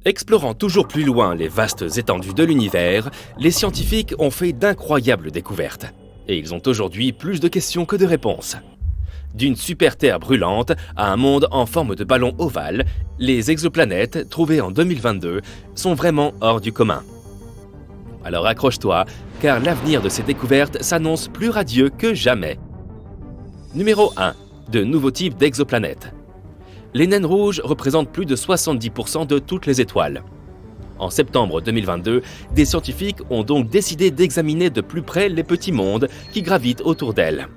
Explorant toujours plus loin les vastes étendues de l'univers, les scientifiques ont fait d'incroyables découvertes. Et ils ont aujourd'hui plus de questions que de réponses. D'une super-Terre brûlante à un monde en forme de ballon ovale, les exoplanètes, trouvées en 2022, sont vraiment hors du commun. Alors accroche-toi, car l'avenir de ces découvertes s'annonce plus radieux que jamais. Numéro 1. De nouveaux types d'exoplanètes. Les naines rouges représentent plus de 70% de toutes les étoiles. En septembre 2022, des scientifiques ont donc décidé d'examiner de plus près les petits mondes qui gravitent autour d'elles.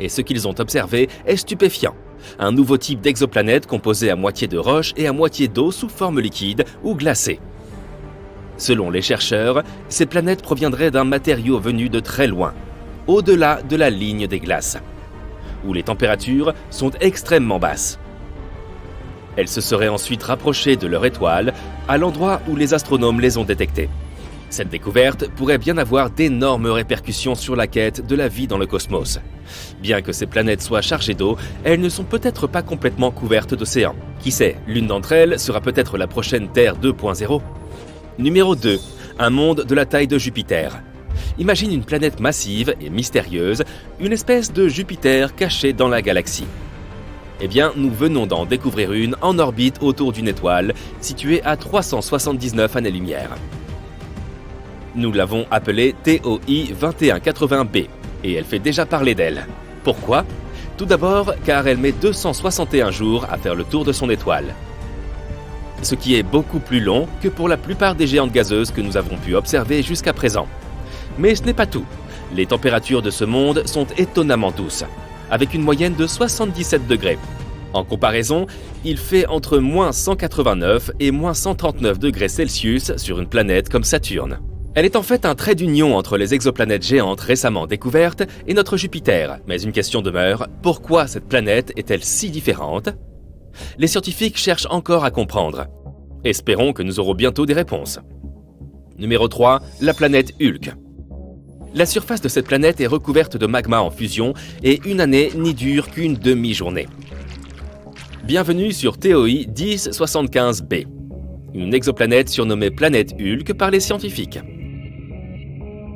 Et ce qu'ils ont observé est stupéfiant. Un nouveau type d'exoplanète composé à moitié de roche et à moitié d'eau sous forme liquide ou glacée. Selon les chercheurs, ces planètes proviendraient d'un matériau venu de très loin, au-delà de la ligne des glaces, où les températures sont extrêmement basses. Elles se seraient ensuite rapprochées de leur étoile, à l'endroit où les astronomes les ont détectées. Cette découverte pourrait bien avoir d'énormes répercussions sur la quête de la vie dans le cosmos. Bien que ces planètes soient chargées d'eau, elles ne sont peut-être pas complètement couvertes d'océans. Qui sait, l'une d'entre elles sera peut-être la prochaine Terre 2.0. Numéro 2. Un monde de la taille de Jupiter. Imagine une planète massive et mystérieuse, une espèce de Jupiter caché dans la galaxie. Eh bien, nous venons d'en découvrir une en orbite autour d'une étoile, située à 379 années-lumière. Nous l'avons appelée TOI 2180b, et elle fait déjà parler d'elle. Pourquoi ? Tout d'abord, car elle met 261 jours à faire le tour de son étoile. Ce qui est beaucoup plus long que pour la plupart des géantes gazeuses que nous avons pu observer jusqu'à présent. Mais ce n'est pas tout. Les températures de ce monde sont étonnamment douces, avec une moyenne de 77 degrés. En comparaison, il fait entre moins 189 et moins 139 degrés Celsius sur une planète comme Saturne. Elle est en fait un trait d'union entre les exoplanètes géantes récemment découvertes et notre Jupiter. Mais une question demeure, pourquoi cette planète est-elle si différente ? Les scientifiques cherchent encore à comprendre. Espérons que nous aurons bientôt des réponses. Numéro 3, la planète Hulk. La surface de cette planète est recouverte de magma en fusion et une année n'y dure qu'une demi-journée. Bienvenue sur TOI 1075b, une exoplanète surnommée planète Hulk par les scientifiques.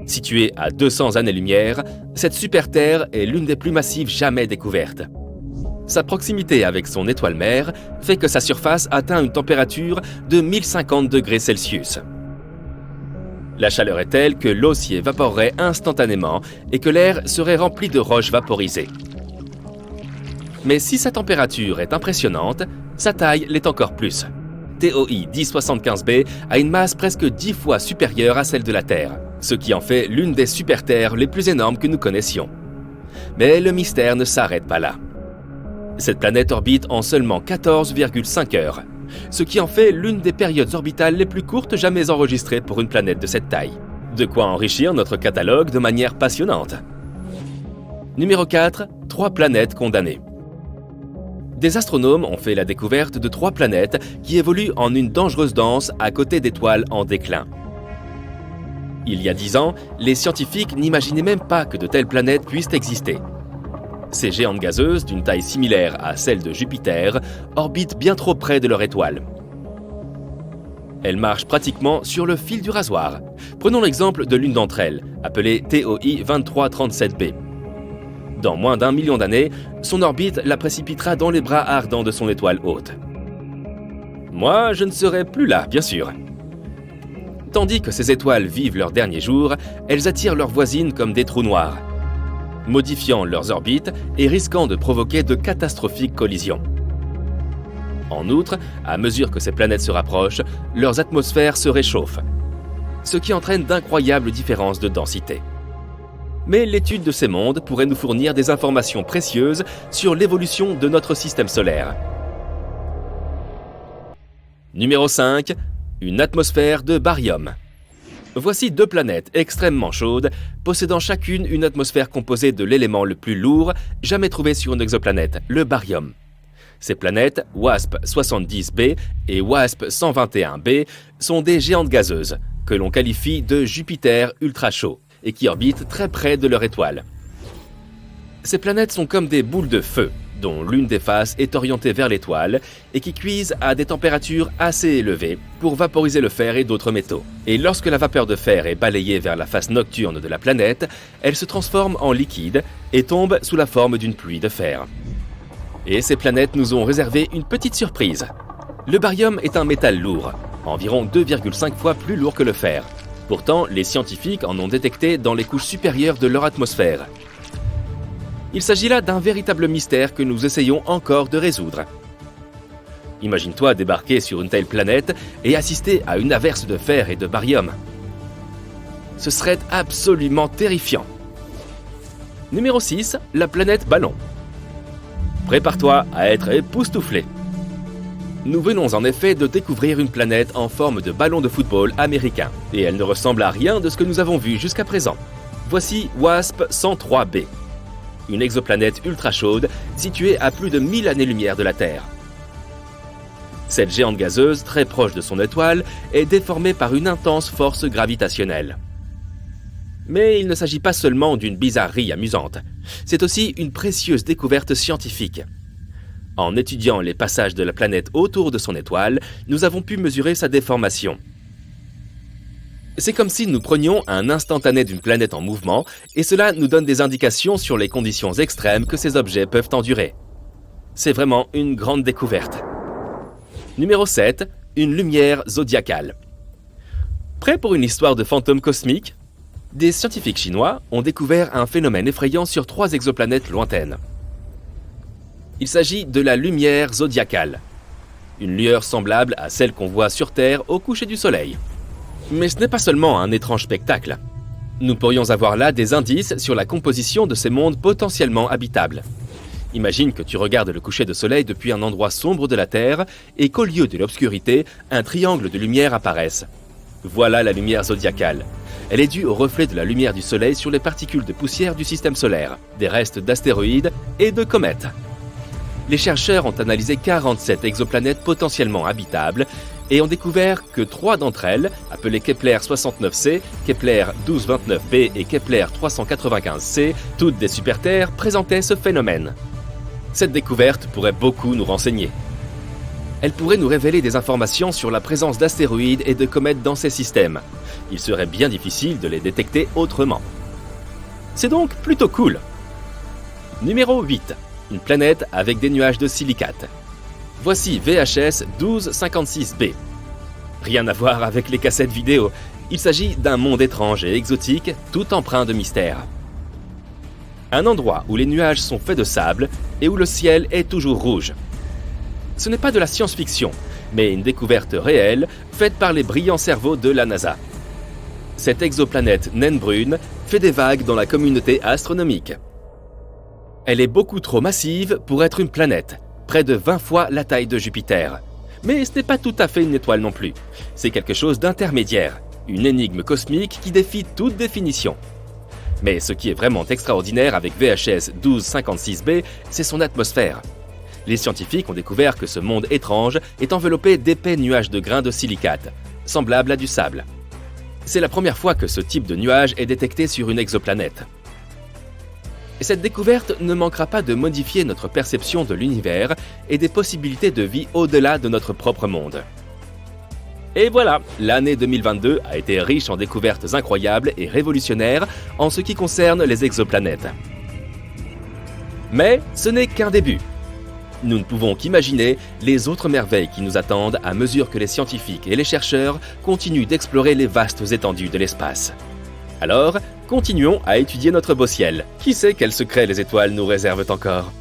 Située à 200 années-lumière, cette super-Terre est l'une des plus massives jamais découvertes. Sa proximité avec son étoile mère fait que sa surface atteint une température de 1050 degrés Celsius. La chaleur est telle que l'eau s'y évaporerait instantanément et que l'air serait rempli de roches vaporisées. Mais si sa température est impressionnante, sa taille l'est encore plus. TOI 1075b a une masse presque 10 fois supérieure à celle de la Terre, ce qui en fait l'une des super-Terres les plus énormes que nous connaissions. Mais le mystère ne s'arrête pas là. Cette planète orbite en seulement 14,5 heures, ce qui en fait l'une des périodes orbitales les plus courtes jamais enregistrées pour une planète de cette taille. De quoi enrichir notre catalogue de manière passionnante. Numéro 4, 3 planètes condamnées. Des astronomes ont fait la découverte de 3 planètes qui évoluent en une dangereuse danse à côté d'étoiles en déclin. Il y a 10 ans, les scientifiques n'imaginaient même pas que de telles planètes puissent exister. Ces géantes gazeuses, d'une taille similaire à celle de Jupiter, orbitent bien trop près de leur étoile. Elles marchent pratiquement sur le fil du rasoir. Prenons l'exemple de l'une d'entre elles, appelée TOI 2337b. Dans moins d'1 million d'années, son orbite la précipitera dans les bras ardents de son étoile hôte. Moi, je ne serai plus là, bien sûr. Tandis que ces étoiles vivent leurs derniers jours, elles attirent leurs voisines comme des trous noirs, modifiant leurs orbites et risquant de provoquer de catastrophiques collisions. En outre, à mesure que ces planètes se rapprochent, leurs atmosphères se réchauffent, ce qui entraîne d'incroyables différences de densité. Mais l'étude de ces mondes pourrait nous fournir des informations précieuses sur l'évolution de notre système solaire. Numéro 5. Une atmosphère de baryum. Voici 2 planètes extrêmement chaudes, possédant chacune une atmosphère composée de l'élément le plus lourd jamais trouvé sur une exoplanète, le baryum. Ces planètes, WASP-70b et WASP-121b, sont des géantes gazeuses, que l'on qualifie de Jupiter ultra chaud, et qui orbitent très près de leur étoile. Ces planètes sont comme des boules de feu, dont l'une des faces est orientée vers l'étoile et qui cuisent à des températures assez élevées pour vaporiser le fer et d'autres métaux. Et lorsque la vapeur de fer est balayée vers la face nocturne de la planète, elle se transforme en liquide et tombe sous la forme d'une pluie de fer. Et ces planètes nous ont réservé une petite surprise. Le barium est un métal lourd, environ 2,5 fois plus lourd que le fer. Pourtant, les scientifiques en ont détecté dans les couches supérieures de leur atmosphère. Il s'agit là d'un véritable mystère que nous essayons encore de résoudre. Imagine-toi débarquer sur une telle planète et assister à une averse de fer et de barium. Ce serait absolument terrifiant. Numéro 6, la planète Ballon. Prépare-toi à être époustouflé. Nous venons en effet de découvrir une planète en forme de ballon de football américain, et elle ne ressemble à rien de ce que nous avons vu jusqu'à présent. Voici WASP-103b. Une exoplanète ultra chaude située à plus de 1000 années-lumière de la Terre. Cette géante gazeuse, très proche de son étoile, est déformée par une intense force gravitationnelle. Mais il ne s'agit pas seulement d'une bizarrerie amusante, c'est aussi une précieuse découverte scientifique. En étudiant les passages de la planète autour de son étoile, nous avons pu mesurer sa déformation. C'est comme si nous prenions un instantané d'une planète en mouvement et cela nous donne des indications sur les conditions extrêmes que ces objets peuvent endurer. C'est vraiment une grande découverte. Numéro 7, une lumière zodiacale. Prêt pour une histoire de fantômes cosmiques ? Des scientifiques chinois ont découvert un phénomène effrayant sur 3 exoplanètes lointaines. Il s'agit de la lumière zodiacale, une lueur semblable à celle qu'on voit sur Terre au coucher du soleil. Mais ce n'est pas seulement un étrange spectacle. Nous pourrions avoir là des indices sur la composition de ces mondes potentiellement habitables. Imagine que tu regardes le coucher de soleil depuis un endroit sombre de la Terre et qu'au lieu de l'obscurité, un triangle de lumière apparaisse. Voilà la lumière zodiacale. Elle est due au reflet de la lumière du soleil sur les particules de poussière du système solaire, des restes d'astéroïdes et de comètes. Les chercheurs ont analysé 47 exoplanètes potentiellement habitables et ont découvert que 3 d'entre elles, appelées Kepler 69c, Kepler 1229b et Kepler 395c, toutes des super-terres, présentaient ce phénomène. Cette découverte pourrait beaucoup nous renseigner. Elle pourrait nous révéler des informations sur la présence d'astéroïdes et de comètes dans ces systèmes. Il serait bien difficile de les détecter autrement. C'est donc plutôt cool. Numéro 8. Une planète avec des nuages de silicate. Voici VHS 1256b. Rien à voir avec les cassettes vidéo. Il s'agit d'un monde étrange et exotique, tout empreint de mystère. Un endroit où les nuages sont faits de sable et où le ciel est toujours rouge. Ce n'est pas de la science-fiction, mais une découverte réelle faite par les brillants cerveaux de la NASA. Cette exoplanète naine brune fait des vagues dans la communauté astronomique. Elle est beaucoup trop massive pour être une planète, près de 20 fois la taille de Jupiter. Mais ce n'est pas tout à fait une étoile non plus. C'est quelque chose d'intermédiaire, une énigme cosmique qui défie toute définition. Mais ce qui est vraiment extraordinaire avec VHS 1256b, c'est son atmosphère. Les scientifiques ont découvert que ce monde étrange est enveloppé d'épais nuages de grains de silicate, semblables à du sable. C'est la première fois que ce type de nuage est détecté sur une exoplanète. Et cette découverte ne manquera pas de modifier notre perception de l'univers et des possibilités de vie au-delà de notre propre monde. Et voilà, l'année 2022 a été riche en découvertes incroyables et révolutionnaires en ce qui concerne les exoplanètes. Mais ce n'est qu'un début. Nous ne pouvons qu'imaginer les autres merveilles qui nous attendent à mesure que les scientifiques et les chercheurs continuent d'explorer les vastes étendues de l'espace. Alors, continuons à étudier notre beau ciel. Qui sait quels secrets les étoiles nous réservent encore ?